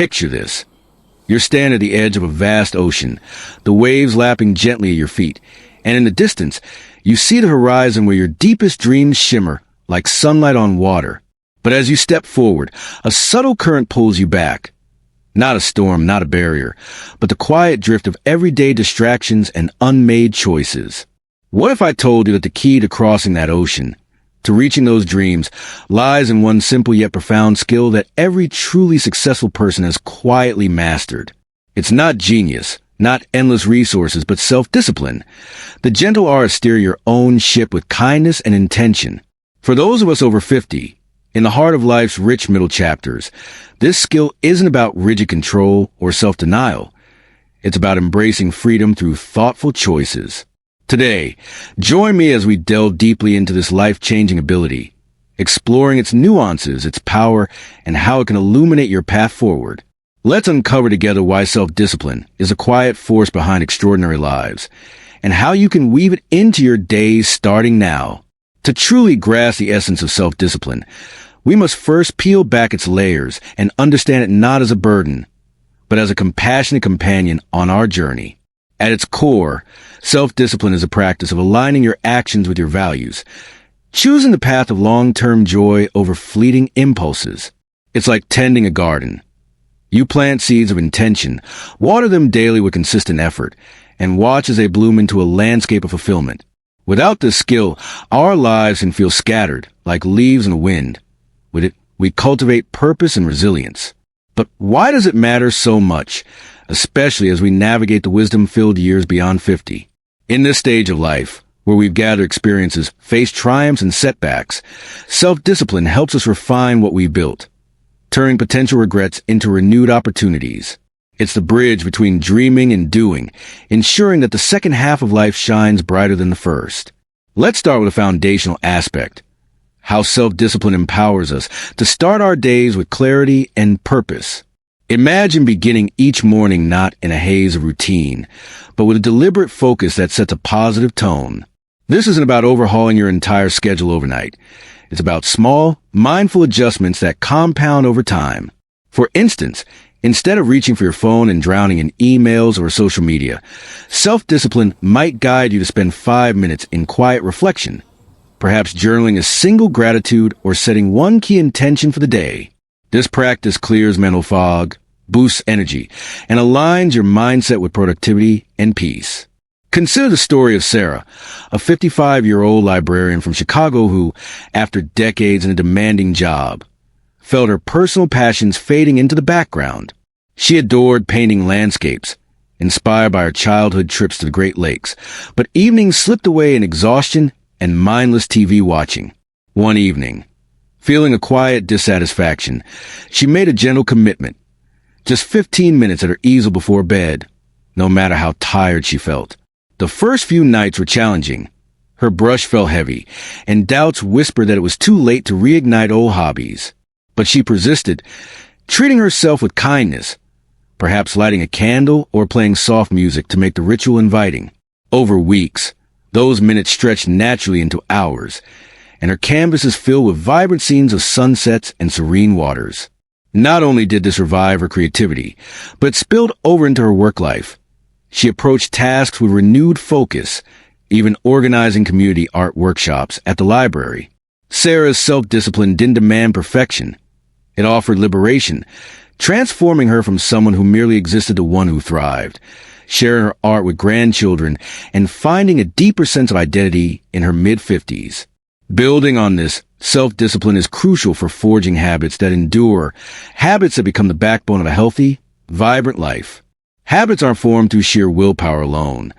Picture this. You're standing at the edge of a vast ocean, the waves lapping gently at your feet, and in the distance, you see the horizon where your deepest dreams shimmer like sunlight on water. But as you step forward, a subtle current pulls you back. Not a storm, not a barrier, but the quiet drift of everyday distractions and unmade choices. What if I told you that the key to crossing that ocean, to reaching those dreams, lies in one simple yet profound skill that every truly successful person has quietly mastered? It's not genius, not endless resources, but self-discipline. The gentle art of steering your own ship with kindness and intention. For those of us over 50, in the heart of life's rich middle chapters, this skill isn't about rigid control or self-denial. It's about embracing freedom through thoughtful choices. Today, join me as we delve deeply into this life-changing ability, exploring its nuances, its power, and how it can illuminate your path forward. Let's uncover together why self-discipline is a quiet force behind extraordinary lives, and how you can weave it into your days starting now. To truly grasp the essence of self-discipline, we must first peel back its layers and understand it not as a burden, but as a compassionate companion on our journey. At its core, self-discipline is a practice of aligning your actions with your values, choosing the path of long-term joy over fleeting impulses. It's like tending a garden. You plant seeds of intention, water them daily with consistent effort, and watch as they bloom into a landscape of fulfillment. Without this skill, our lives can feel scattered, like leaves in the wind. With it, we cultivate purpose and resilience. But why does it matter so much, especially as we navigate the wisdom-filled years beyond 50? In this stage of life, where we've gathered experiences, faced triumphs and setbacks, self-discipline helps us refine what we built, turning potential regrets into renewed opportunities. It's the bridge between dreaming and doing, ensuring that the second half of life shines brighter than the first. Let's start with a foundational aspect: how self-discipline empowers us to start our days with clarity and purpose. Imagine beginning each morning not in a haze of routine, but with a deliberate focus that sets a positive tone. This isn't about overhauling your entire schedule overnight. It's about small, mindful adjustments that compound over time. For instance, instead of reaching for your phone and drowning in emails or social media, self-discipline might guide you to spend 5 minutes in quiet reflection, perhaps journaling a single gratitude or setting one key intention for the day. This practice clears mental fog, boosts energy, and aligns your mindset with productivity and peace. Consider the story of Sarah, a 55-year-old librarian from Chicago who, after decades in a demanding job, felt her personal passions fading into the background. She adored painting landscapes, inspired by her childhood trips to the Great Lakes, but evenings slipped away in exhaustion and mindless TV watching. One evening, feeling a quiet dissatisfaction, she made a gentle commitment. Just 15 minutes at her easel before bed, no matter how tired she felt. The first few nights were challenging. Her brush felt heavy, and doubts whispered that it was too late to reignite old hobbies. But she persisted, treating herself with kindness, perhaps lighting a candle or playing soft music to make the ritual inviting. Over weeks, those minutes stretched naturally into hours, and her canvas is filled with vibrant scenes of sunsets and serene waters. Not only did this revive her creativity, but it spilled over into her work life. She approached tasks with renewed focus, even organizing community art workshops at the library. Sarah's self-discipline didn't demand perfection. It offered liberation, transforming her from someone who merely existed to one who thrived, sharing her art with grandchildren and finding a deeper sense of identity in her mid-50s. Building on this, self-discipline is crucial for forging habits that endure, habits that become the backbone of a healthy, vibrant life. Habits aren't formed through sheer willpower alone.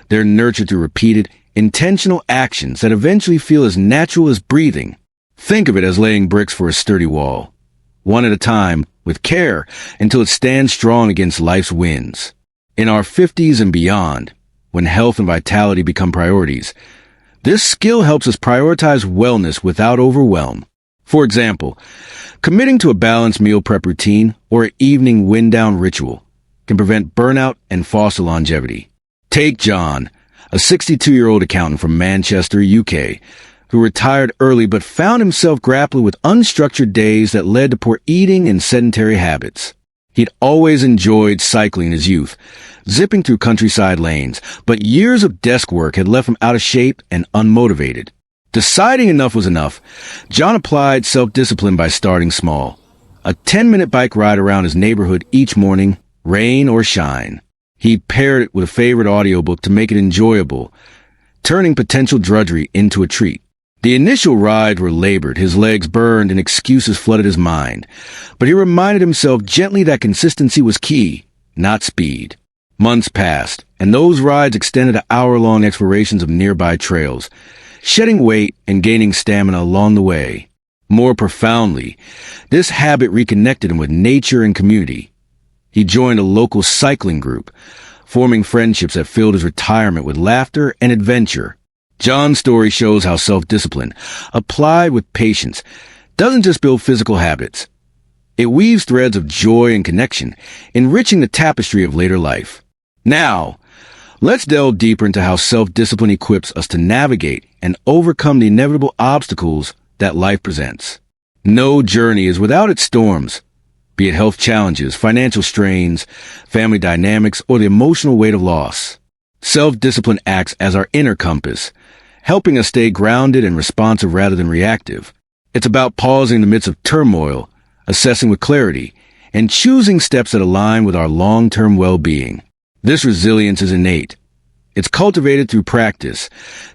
They're nurtured through repeated, intentional actions that eventually feel as natural as breathing. Think of it as laying bricks for a sturdy wall, one at a time, with care, until it stands strong against life's winds. In our 50s and beyond, when health and vitality become priorities, this skill helps us prioritize wellness without overwhelm. For example, committing to a balanced meal prep routine or an evening wind-down ritual can prevent burnout and foster longevity. Take John, a 62-year-old accountant from Manchester, UK, who retired early but found himself grappling with unstructured days that led to poor eating and sedentary habits. He'd always enjoyed cycling in his youth, zipping through countryside lanes, but years of desk work had left him out of shape and unmotivated. Deciding enough was enough, John applied self-discipline by starting small. A 10-minute bike ride around his neighborhood each morning, rain or shine. He paired it with a favorite audiobook to make it enjoyable, turning potential drudgery into a treat. The initial rides were labored, his legs burned, and excuses flooded his mind. But he reminded himself gently that consistency was key, not speed. Months passed, and those rides extended to hour-long explorations of nearby trails, shedding weight and gaining stamina along the way. More profoundly, this habit reconnected him with nature and community. He joined a local cycling group, forming friendships that filled his retirement with laughter and adventure. John's story shows how self-discipline, applied with patience, doesn't just build physical habits. It weaves threads of joy and connection, enriching the tapestry of later life. Now, let's delve deeper into how self-discipline equips us to navigate and overcome the inevitable obstacles that life presents. No journey is without its storms, be it health challenges, financial strains, family dynamics, or the emotional weight of loss. Self-discipline acts as our inner compass, helping us stay grounded and responsive rather than reactive. It's about pausing in the midst of turmoil, assessing with clarity, and choosing steps that align with our long-term well-being. This resilience is innate. It's cultivated through practice,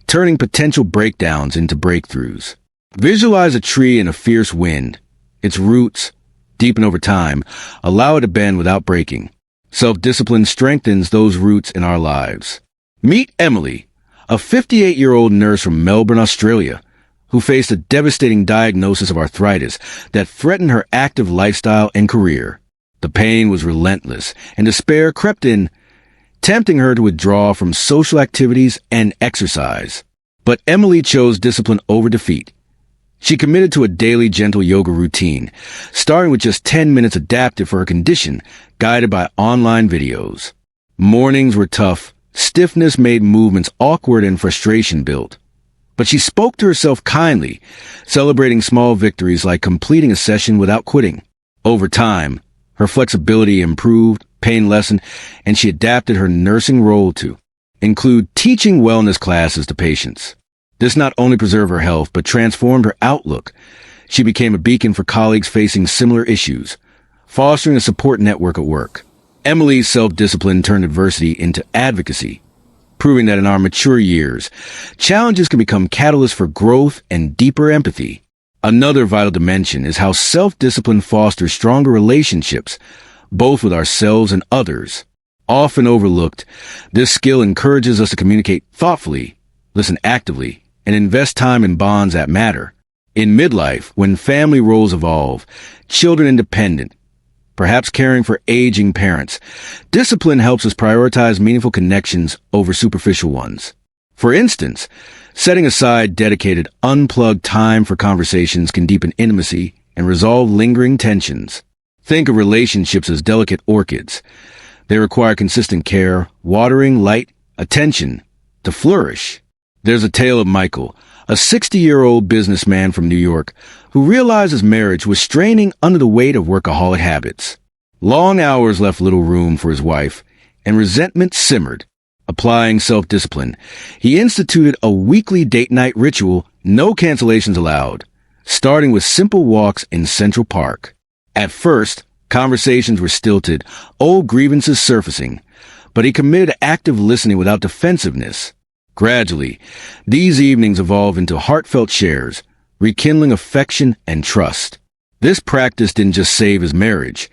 turning potential breakdowns into breakthroughs. Visualize a tree in a fierce wind. Its roots, deepen over time, allow it to bend without breaking. Self-discipline strengthens those roots in our lives. Meet Emily, a 58-year-old nurse from Melbourne, Australia, who faced a devastating diagnosis of arthritis that threatened her active lifestyle and career. The pain was relentless, and despair crept in, tempting her to withdraw from social activities and exercise. But Emily chose discipline over defeat. She committed to a daily gentle yoga routine, starting with just 10 minutes adapted for her condition, guided by online videos. Mornings were tough, stiffness made movements awkward, and frustration built. But she spoke to herself kindly, celebrating small victories like completing a session without quitting. Over time, her flexibility improved, pain lessened, and she adapted her nursing role to include teaching wellness classes to patients. This not only preserved her health, but transformed her outlook. She became a beacon for colleagues facing similar issues, fostering a support network at work. Emily's self-discipline turned adversity into advocacy, proving that in our mature years, challenges can become catalysts for growth and deeper empathy. Another vital dimension is how self-discipline fosters stronger relationships, both with ourselves and others. Often overlooked, this skill encourages us to communicate thoughtfully, listen actively, and invest time in bonds that matter. In midlife, when family roles evolve, children independent, perhaps caring for aging parents, discipline helps us prioritize meaningful connections over superficial ones. For instance, setting aside dedicated, unplugged time for conversations can deepen intimacy and resolve lingering tensions. Think of relationships as delicate orchids. They require consistent care, watering, light, attention to flourish. There's a tale of Michael, a 60-year-old businessman from New York, who realized his marriage was straining under the weight of workaholic habits. Long hours left little room for his wife, and resentment simmered. Applying self-discipline, he instituted a weekly date-night ritual, no cancellations allowed, starting with simple walks in Central Park. At first, conversations were stilted, old grievances surfacing, but he committed to active listening without defensiveness. Gradually, these evenings evolved into heartfelt shares, rekindling affection and trust. This practice didn't just save his marriage.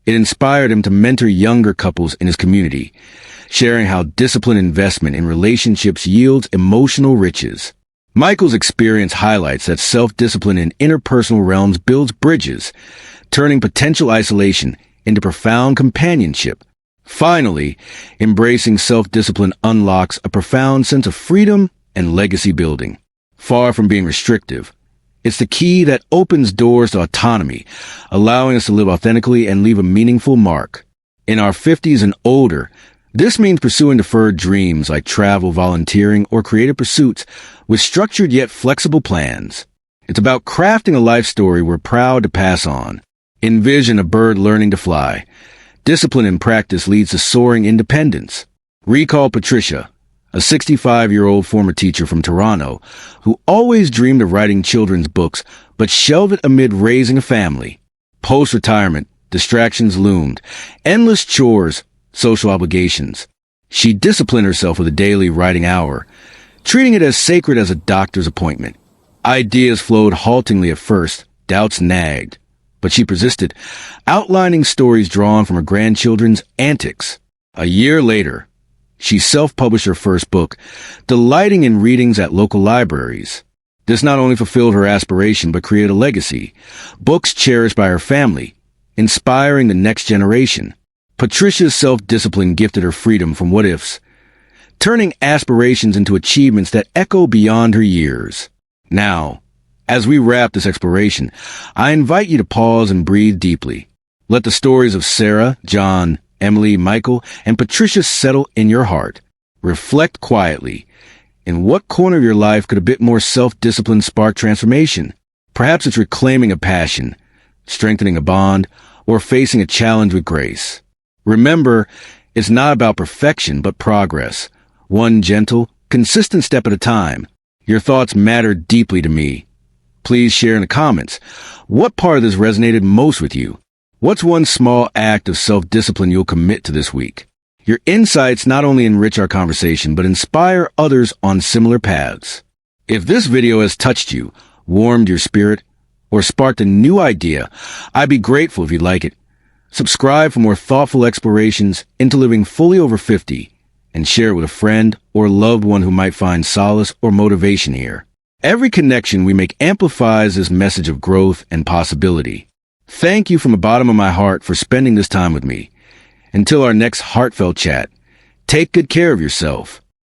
It inspired him to mentor younger couples in his community, sharing how disciplined investment in relationships yields emotional riches. Michael's experience highlights that self-discipline in interpersonal realms builds bridges, turning potential isolation into profound companionship. Finally, embracing self-discipline unlocks a profound sense of freedom and legacy building. Far from being restrictive, it's the key that opens doors to autonomy, allowing us to live authentically and leave a meaningful mark. In our 50s and older, this means pursuing deferred dreams like travel, volunteering, or creative pursuits with structured yet flexible plans. It's about crafting a life story we're proud to pass on. Envision a bird learning to fly. Discipline in practice leads to soaring independence. Recall Patricia, a 65-year-old former teacher from Toronto who always dreamed of writing children's books but shelved it amid raising a family. Post-retirement, distractions loomed. Endless chores, social obligations. She disciplined herself with a daily writing hour, treating it as sacred as a doctor's appointment. Ideas flowed haltingly at first, doubts nagged. But she persisted, outlining stories drawn from her grandchildren's antics. A year later, she self-published her first book, delighting in readings at local libraries. This not only fulfilled her aspiration, but created a legacy. Books cherished by her family, inspiring the next generation. Patricia's self-discipline gifted her freedom from what-ifs, turning aspirations into achievements that echo beyond her years. Now, as we wrap this exploration, I invite you to pause and breathe deeply. Let the stories of Sarah, John, Emily, Michael, and Patricia settle in your heart. Reflect quietly. In what corner of your life could a bit more self-discipline spark transformation? Perhaps it's reclaiming a passion, strengthening a bond, or facing a challenge with grace. Remember, it's not about perfection, but progress. One gentle, consistent step at a time. Your thoughts matter deeply to me. Please share in the comments. What part of this resonated most with you? What's one small act of self-discipline you'll commit to this week? Your insights not only enrich our conversation, but inspire others on similar paths. If this video has touched you, warmed your spirit, or sparked a new idea, I'd be grateful if you'd like it. Subscribe for more thoughtful explorations into living fully over 50, and share it with a friend or loved one who might find solace or motivation here. Every connection we make amplifies this message of growth and possibility. Thank you from the bottom of my heart for spending this time with me. Until our next heartfelt chat, take good care of yourself.